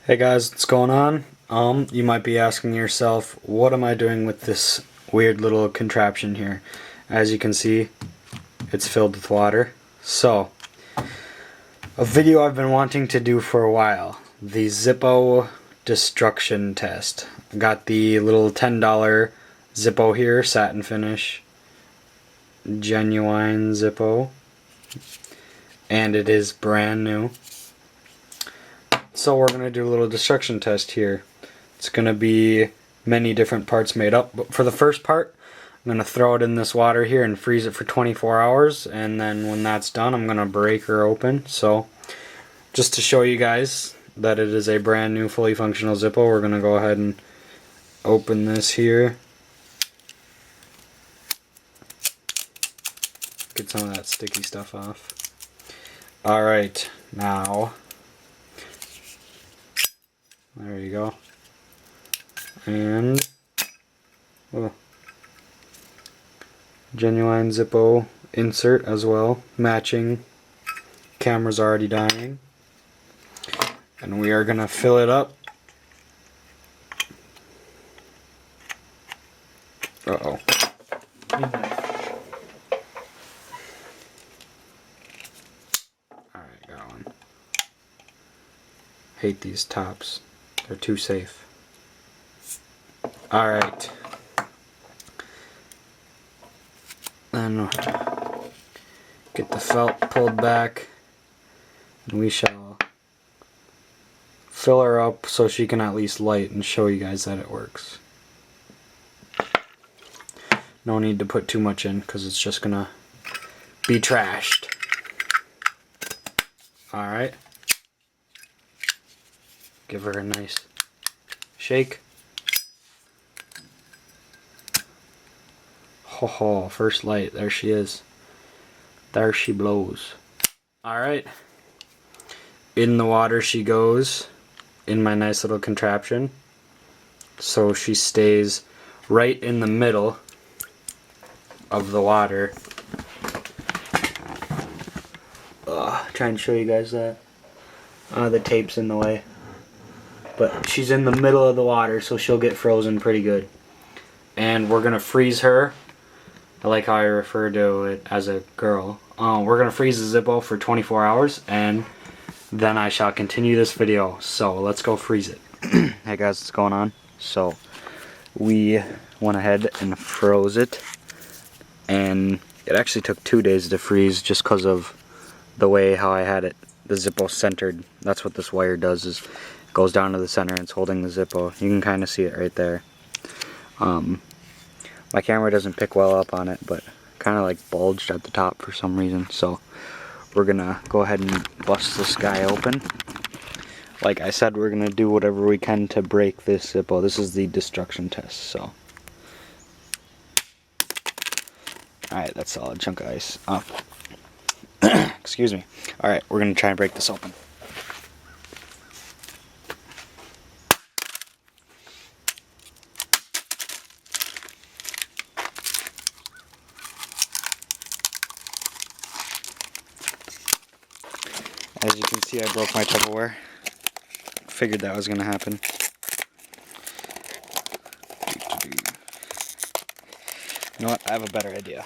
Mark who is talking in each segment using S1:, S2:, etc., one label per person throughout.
S1: Hey guys, what's going on? You might be asking yourself, what am I doing with this weird little contraption here? As you can see, it's filled with water. So, a video I've been wanting to do for a while, the Zippo destruction test. I got the little $10 Zippo here, satin finish, genuine Zippo, and it is brand new. So we're going to do a little destruction test here. It's going to be many different parts made up, but for the first part I'm going to throw it in this water here and freeze it for 24 hours, and then when that's done I'm going to break her open. So just to show you guys that it is a brand new fully functional Zippo, we're going to go ahead and open this here. Get some of that sticky stuff off. Alright, now there you go. And genuine Zippo insert as well, matching. Camera's already dying. And we are gonna fill it up. Uh-oh. Alright, got one. Hate these tops. They're too safe. Alright. Then get the felt pulled back, and we shall fill her up so she can at least light and show you guys that it works. No need to put too much in because it's just gonna be trashed. Alright. Give her a nice shake. Ho ho, first light, there she is. There she blows. Alright. In the water she goes, in my nice little contraption. So she stays right in the middle of the water. Trying to show you guys that. The tape's in the way. But she's in the middle of the water, so she'll get frozen pretty good. And we're gonna freeze her. I like how I refer to it as a girl. We're gonna freeze the Zippo for 24 hours, and then I shall continue this video. So let's go freeze it. Hey guys, what's going on? So we went ahead and froze it, and it actually took 2 days to freeze just because of the way how I had it, the Zippo centered. That's what this wire does, is goes down to the center and it's holding the Zippo. You can kind of see it right there. My camera doesn't pick well up on it, but kind of like bulged at the top for some reason. So we're gonna go ahead and bust this guy open. Like I said, we're gonna do whatever we can to break this Zippo. This is the destruction test, so. Alright, that's a solid chunk of ice. Excuse me. Alright, we're gonna try and break this open. As you can see, I broke my Tupperware. Figured that was going to happen. You know what? I have a better idea.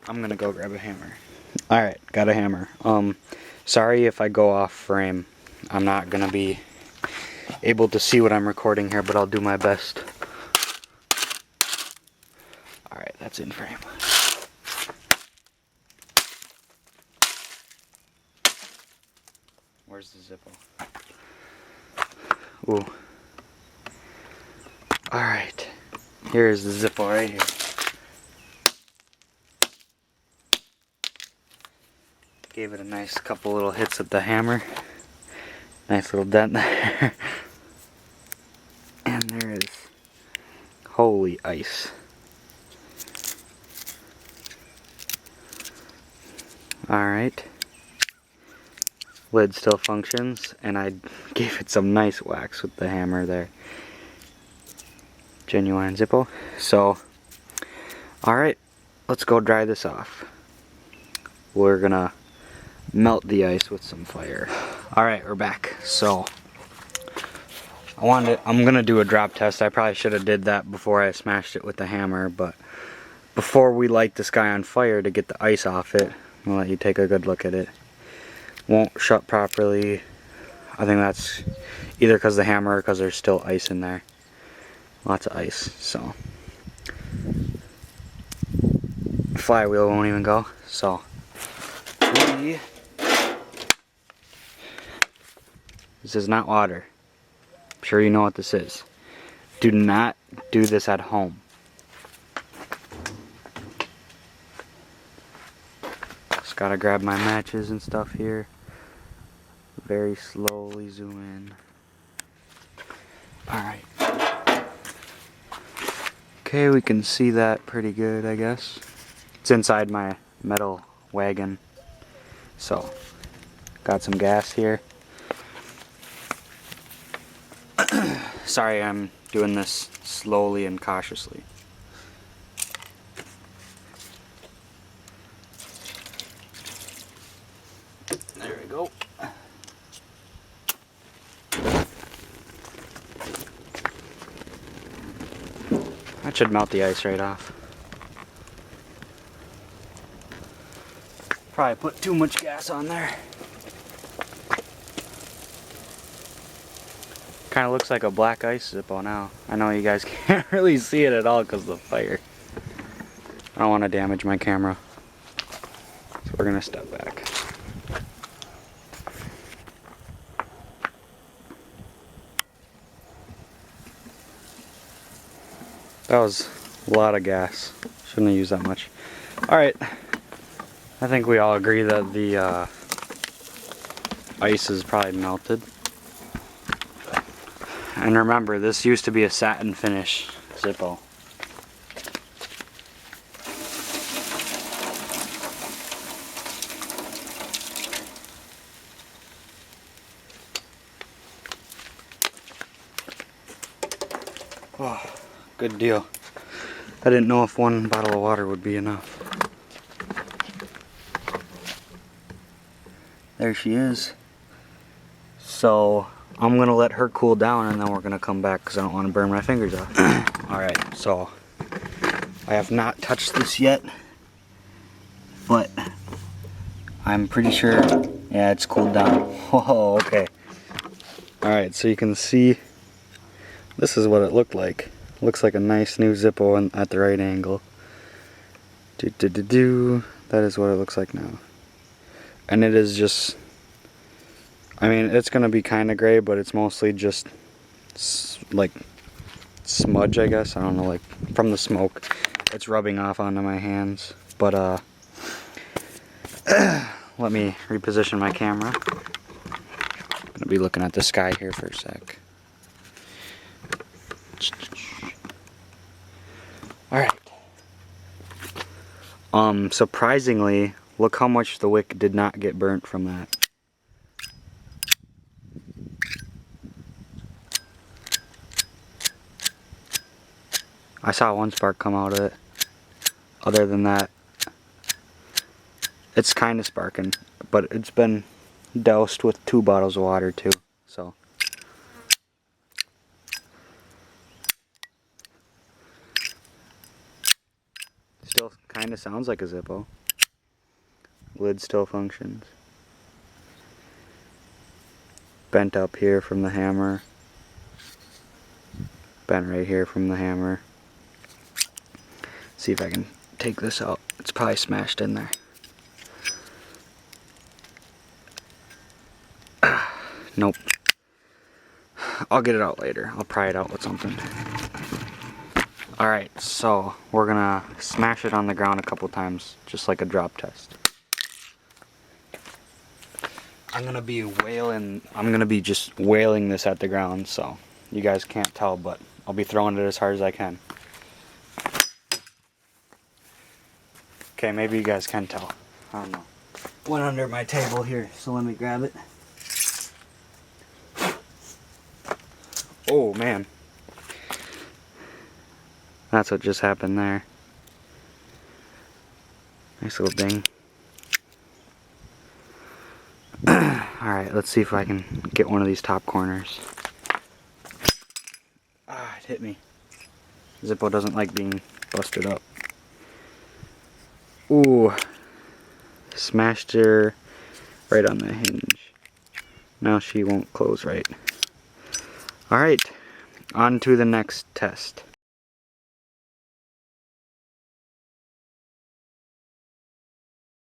S1: I'm going to go grab a hammer. Alright, got a hammer. Sorry if I go off frame. I'm not going to be able to see what I'm recording here, but I'll do my best. Alright, that's in frame. Where's the Zippo? Ooh. Alright. Here's the Zippo right here. Gave it a nice couple little hits with the hammer. Nice little dent there. And there is holy ice. Alright. Lid still functions, and I gave it some nice whacks with the hammer there. Genuine Zippo. So, alright, let's go dry this off. We're gonna melt the ice with some fire. Alright, we're back. So, I'm gonna do a drop test. I probably should have did that before I smashed it with the hammer, but before we light this guy on fire to get the ice off it, I'll let you take a good look at it. Won't shut properly. I think that's either because the hammer or because there's still ice in there. Lots of ice, so. Flywheel won't even go, so. This is not water. I'm sure you know what this is. Do not do this at home. Just gotta grab my matches and stuff here. Very slowly zoom in. Alright. Okay, we can see that pretty good, I guess. It's inside my metal wagon. So, got some gas here. Sorry, I'm doing this slowly and cautiously. There we go. That should melt the ice right off. Probably put too much gas on there. Kind of looks like a black ice Zippo now. I know you guys can't really see it at all because of the fire. I don't want to damage my camera. So we're going to step back. That was a lot of gas. Shouldn't have used that much. Alright. I think we all agree that the ice is probably melted. And remember, this used to be a satin finish Zippo. Oh, good deal. I didn't know if one bottle of water would be enough. There she is. So I'm gonna let her cool down and then we're gonna come back because I don't want to burn my fingers off. Alright, so I have not touched this yet, but I'm pretty sure, yeah, it's cooled down. Whoa, okay. Alright, so you can see this is what it looked like. Looks like a nice new Zippo at the right angle. That is what it looks like now. And it is just, I mean, it's gonna be kind of gray, but it's mostly just like smudge, I guess. I don't know, like from the smoke. It's rubbing off onto my hands. But let me reposition my camera. I'm gonna be looking at the sky here for a sec. Alright. Surprisingly, look how much the wick did not get burnt from that. I saw one spark come out of it. Other than that, it's kind of sparking, but it's been doused with 2 bottles of water too, so. Still kind of sounds like a Zippo. Lid still functions. Bent up here from the hammer. Bent right here from the hammer. See if I can take this out. It's probably smashed in there. Nope. I'll get it out later. I'll pry it out with something. Alright, so we're gonna smash it on the ground a couple times, just like a drop test. I'm gonna be just wailing this at the ground, so you guys can't tell, but I'll be throwing it as hard as I can. Okay, maybe you guys can tell. I don't know. Went under my table here, so let me grab it. Oh man. That's what just happened there. Nice little ding. Alright, let's see if I can get one of these top corners. it hit me. Zippo doesn't like being busted up. Ooh. Smashed her right on the hinge. Now she won't close right. Alright, on to the next test.